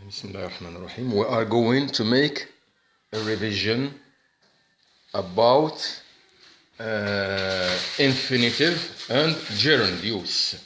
Bismillahirrahmanirrahim. We are going to make a revision about infinitive and gerund use.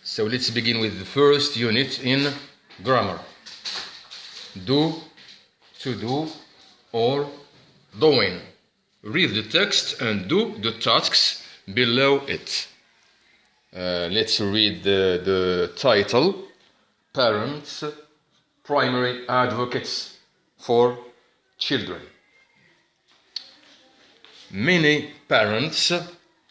So let's begin with the first unit in grammar. Do, to do, or doing. Read the text and do the tasks below it. Let's read the title. Parents, primary advocates for children. Many parents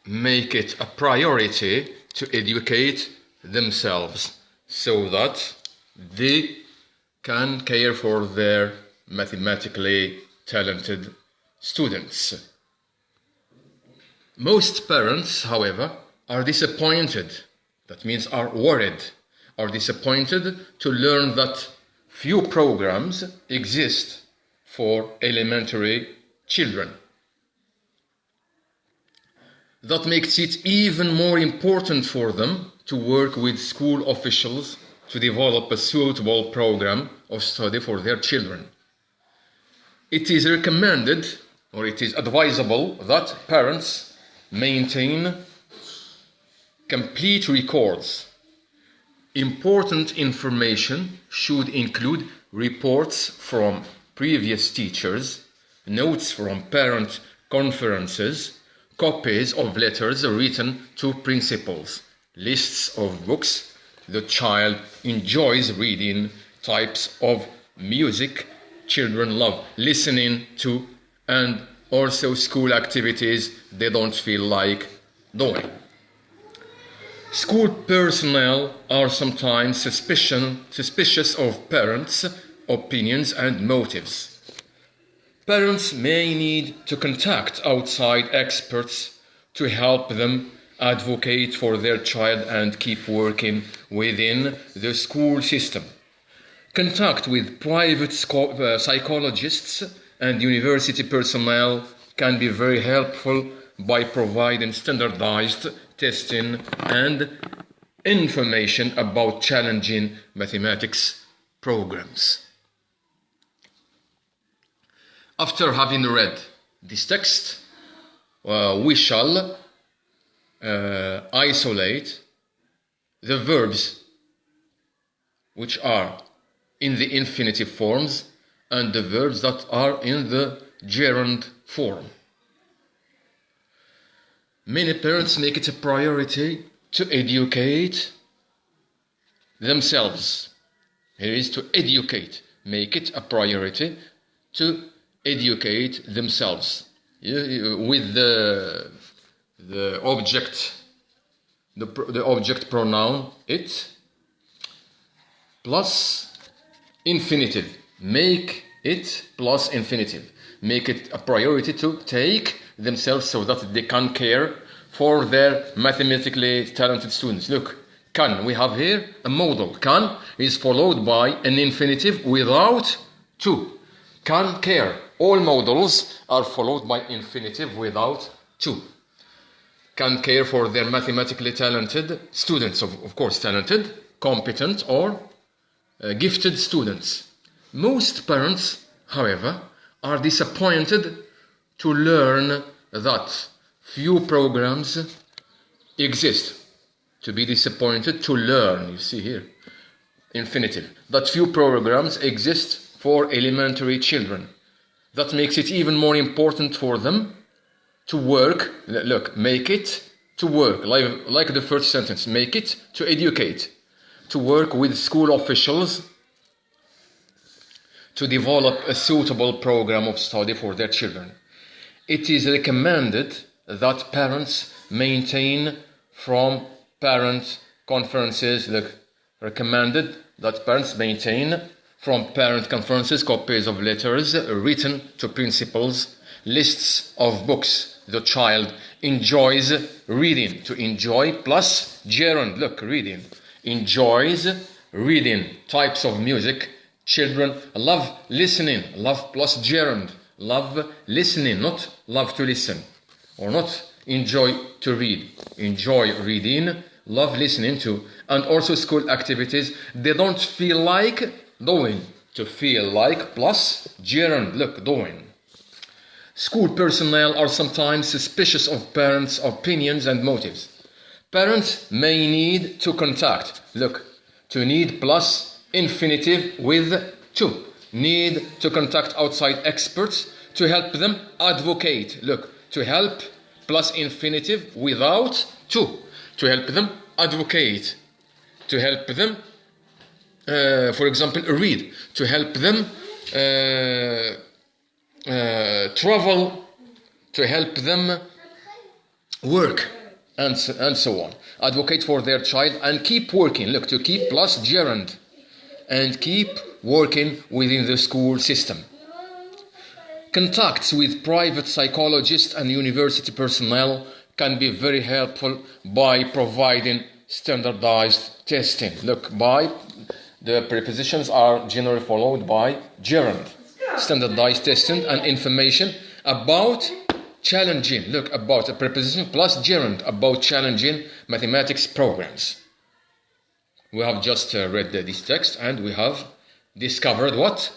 make it a priority to educate themselves so that they can care for their mathematically talented students. Most parents, however, are disappointed, that means are worried, are disappointed to learn that few programs exist for elementary children. That makes it even more important for them to work with school officials to develop a suitable program of study for their children. It is recommended, or it is advisable, that parents maintain complete records. Important information should include reports from previous teachers, notes from parent conferences, copies of letters written to principals, lists of books the child enjoys reading, types of music children love listening to, and also school activities they don't feel like doing. School personnel are sometimes suspicious of parents' opinions and motives. Parents may need to contact outside experts to help them advocate for their child and keep working within the school system. Contact with private psychologists and university personnel can be very helpful by providing standardized testing and information about challenging mathematics programs. After having read this text, we shall isolate the verbs which are in the infinitive forms and the verbs that are in the gerund form. Many parents make it a priority to educate themselves. Here is to educate. Make it a priority to educate themselves. With the object pronoun it plus infinitive. Make it plus infinitive. Make it a priority to take themselves so that they can care for their mathematically talented students. Look, can, we have here a modal. Can is followed by an infinitive without to. Can care. All modals are followed by infinitive without to. Can care for their mathematically talented students, of course, talented, competent, or gifted students. Most parents, however, are disappointed to learn that few programs exist. To be disappointed to learn, you see here, infinitive, that few programs exist for elementary children. That makes it even more important for them to work, look, make it to work, like the first sentence, make it to educate, to work with school officials to develop a suitable program of study for their children. It is recommended that parents maintain from parent conferences, recommended that parents maintain from parent conferences copies of letters written to principals, lists of books the child enjoys reading. To enjoy plus gerund, look, reading. Enjoys reading, types of music children love listening. Love plus gerund. Love listening, not love to listen. Or not enjoy to read. Enjoy reading, love listening to. And also school activities they don't feel like doing. To feel like plus gerund. Look, doing. School personnel are sometimes suspicious of parents' opinions and motives. Parents may need to contact. Look, to need plus infinitive with to. Need to contact outside experts to help them advocate. Look, to help plus infinitive without to. To help them advocate. To help them, for example, read. To help them travel. To help them work. And so on. Advocate for their child and keep working. Look, to keep plus gerund. And keep working within the school system. Contacts with private psychologists and university personnel can be very helpful by providing standardized testing. Look, by the prepositions are generally followed by gerund. Standardized testing and information about challenging. Look, about a preposition plus gerund about challenging mathematics programs. We have just read this text and we have discovered what?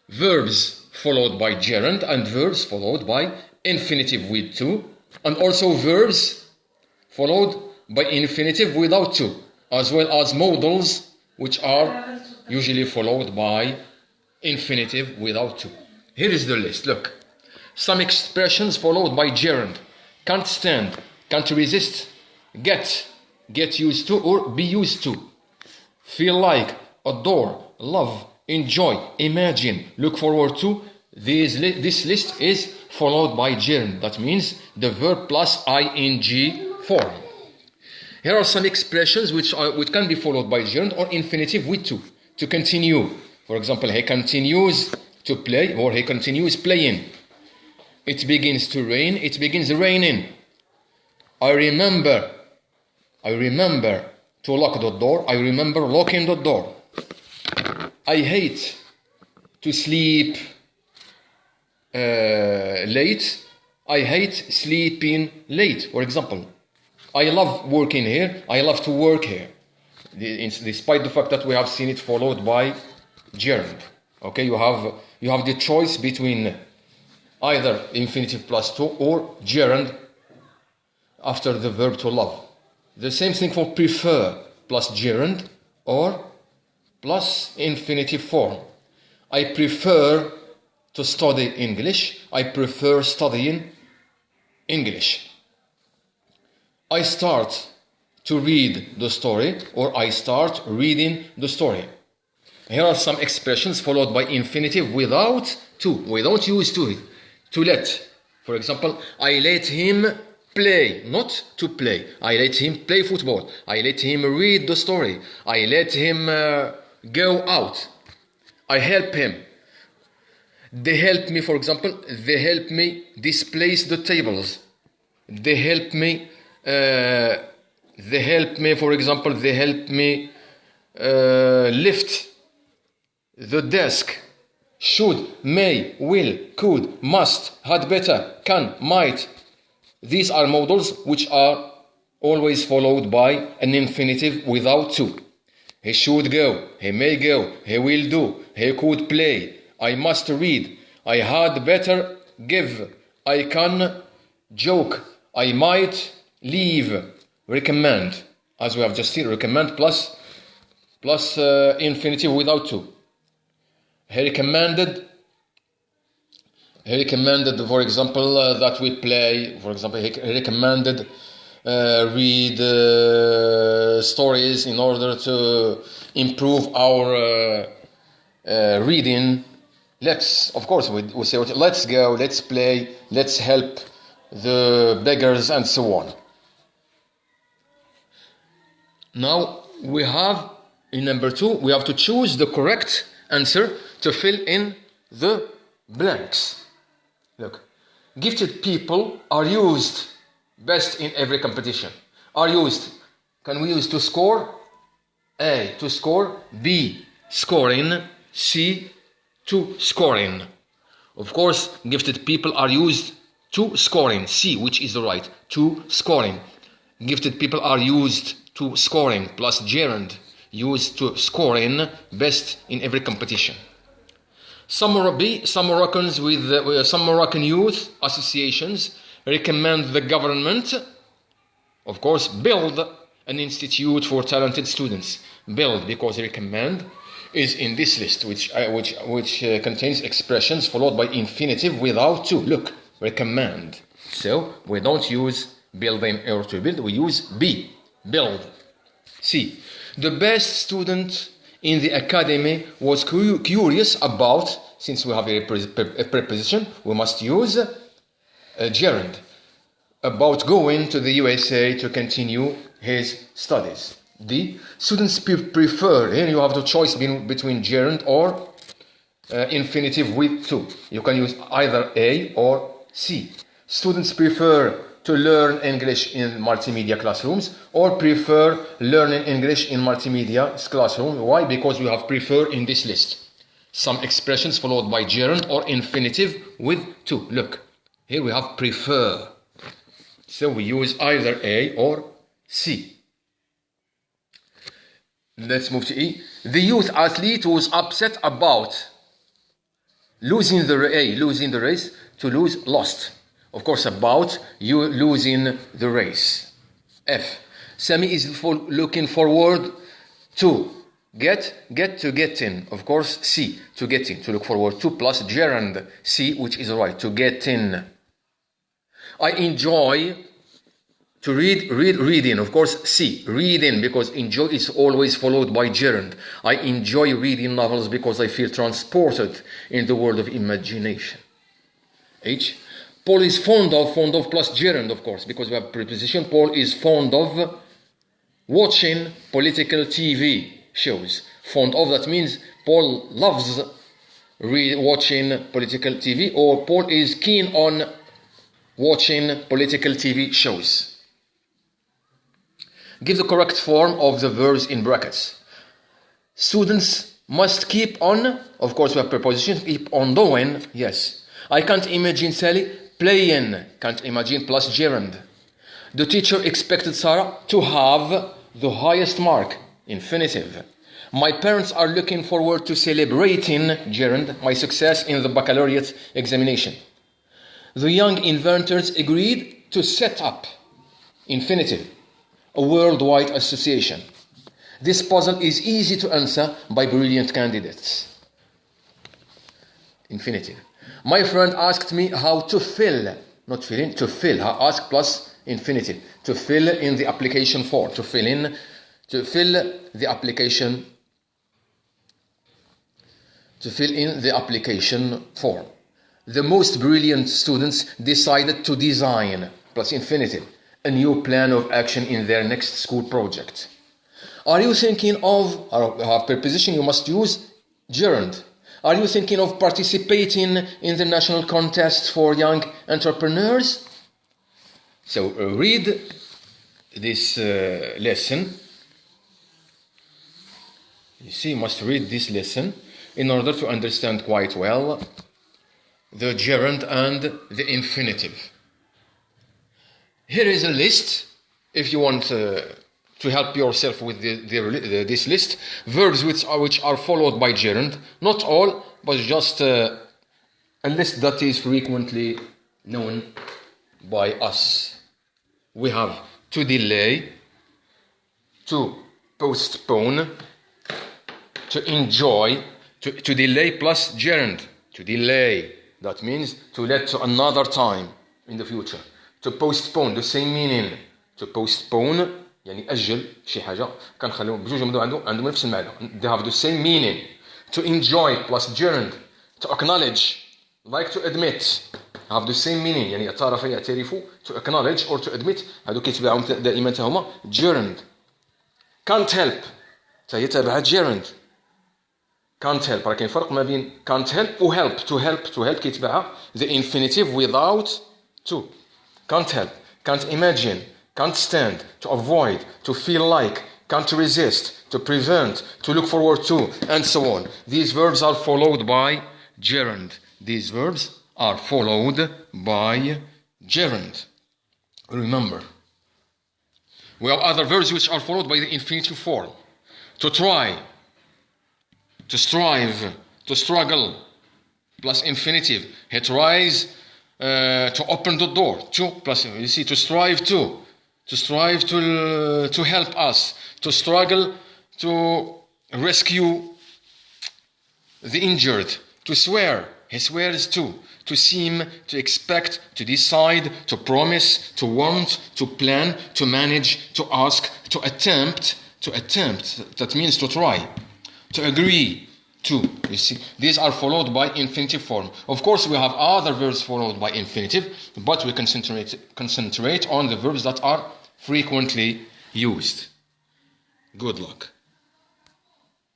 Verbs followed by gerund and verbs followed by infinitive with to, and also verbs followed by infinitive without to, as well as modals which are usually followed by infinitive without to. Here is the list. Look, some expressions followed by gerund: can't stand, can't resist, get used to or be used to, feel like, adore, love, enjoy, imagine, look forward to. This list is followed by gerund. That means the verb plus ing form. Here are some expressions which can be followed by gerund or infinitive with to continue. For example, he continues to play or he continues playing. It begins to rain, it begins raining. I remember to lock the door. I remember locking the door. I hate to sleep late. I hate sleeping late, for example. I love working here. I love to work here. Despite the fact that we have seen it followed by gerund. Okay, you have the choice between either infinitive plus to or gerund after the verb to love. The same thing for prefer plus gerund or plus infinitive form. I prefer to study English. I prefer studying English. I start to read the story or I start reading the story. Here are some expressions followed by infinitive without to. We don't use to. To let. For example, I let him play, not to play. I let him play football. I let him read the story. I let him go out. I help him. They help me, for example, they help me displace the tables. They help me, for example, they help me lift the desk. Should, may, will, could, must, had better, can, might. These are modals which are always followed by an infinitive without to. He should go, he may go, he will do, he could play, I must read, I had better give, I can joke, I might leave, recommend. As we have just seen, recommend plus infinitive without to. He recommended, for example, that we play. For example, he recommended read stories in order to improve our reading. Of course, we say, let's go, let's play, let's help the beggars, and so on. Now, we have, in number 2, we have to choose the correct answer to fill in the blanks. Look, gifted people are used best in every competition. Are used. Can we use to score? A, to score. B, scoring. C, to scoring. Of course, gifted people are used to scoring. C, which is the right. To scoring. Gifted people are used to scoring plus gerund. used to score in best in every competition. Some Moroccan youth associations recommend the government, of course, build an institute for talented students. Build, because recommend is in this list, which contains expressions followed by infinitive without to. Look, recommend. So we don't use building or to build, we use be, build. C. The best student in the academy was curious about, since we have a preposition, we must use a gerund, about going to the USA to continue his studies. D. Students prefer, here you have the choice between gerund or infinitive with to. You can use either A or C. Students prefer to learn English in multimedia classrooms or prefer learning English in multimedia classroom. Why? Because we have prefer in this list. Some expressions followed by gerund or infinitive with to. Look, here we have prefer. So we use either A or C. Let's move to E. The youth athlete was upset about losing the race, to lose, lost. Of course, about you losing the race. F. Sami is looking forward to get to get in. Of course, C, to get in, to look forward to, plus gerund C, which is right, to get in. I enjoy to reading. Of course, C, reading, because enjoy is always followed by gerund. I enjoy reading novels because I feel transported in the world of imagination. H. Paul is fond of plus gerund, of course, because we have preposition. Paul is fond of watching political TV shows. Fond of, that means Paul loves watching political TV, or Paul is keen on watching political TV shows. Give the correct form of the verbs in brackets. Students must keep on, of course we have preposition, keep on doing, yes. I can't imagine Sally playing, can't imagine plus gerund. The teacher expected Sarah to have the highest mark, infinitive. My parents are looking forward to celebrating, gerund, my success in the baccalaureate examination. The young inventors agreed to set up, infinitive, a worldwide association. This puzzle is easy to answer by brilliant candidates. Infinitive. My friend asked me how to fill, not fill in, to fill, ask plus infinitive, to fill in the application form, to fill the application form. The most brilliant students decided to design, plus infinitive, a new plan of action in their next school project. Are you thinking of, have preposition, you must use gerund. Are you thinking of participating in the national contest for young entrepreneurs? So read this lesson. You see, you must read this lesson in order to understand quite well the gerund and the infinitive. Here is a list, if you want to help yourself with this list, verbs which are followed by gerund, not all, but just a list that is frequently known by us. We have to delay, to postpone, to enjoy, to delay plus gerund, to delay, that means to let to another time in the future. To postpone, the same meaning. To postpone يعني أجل شي حاجة كنخليهم بجوج عندهم نفس المعنى. They have the same meaning. To enjoy plus gerund. To acknowledge, like to admit, have the same meaning. يعني اعترف يعترف. To acknowledge or to admit هادو كيتبعهم دائما هما gerund. Can't help هي تابعة gerund. Can't help. راه كاين فرق ما بين can't help و help. To help كيتبعها the infinitive without to. Can't help, can't imagine, can't stand, to avoid, to feel like, can't resist, to prevent, to look forward to, and so on. These verbs are followed by gerund. These verbs are followed by gerund. Remember, we have other verbs which are followed by the infinitive form. to try, to strive, to struggle, plus infinitive. He tries to open the door. To plus, you see, to strive to help us, to struggle to rescue the injured, to swear. He swears to seem, to expect, to decide, to promise, to want, to plan, to manage, to ask, to attempt. That means to try, to agree, to. You see, these are followed by infinitive form. Of course, we have other verbs followed by infinitive, but we concentrate on the verbs that are frequently used. Good luck.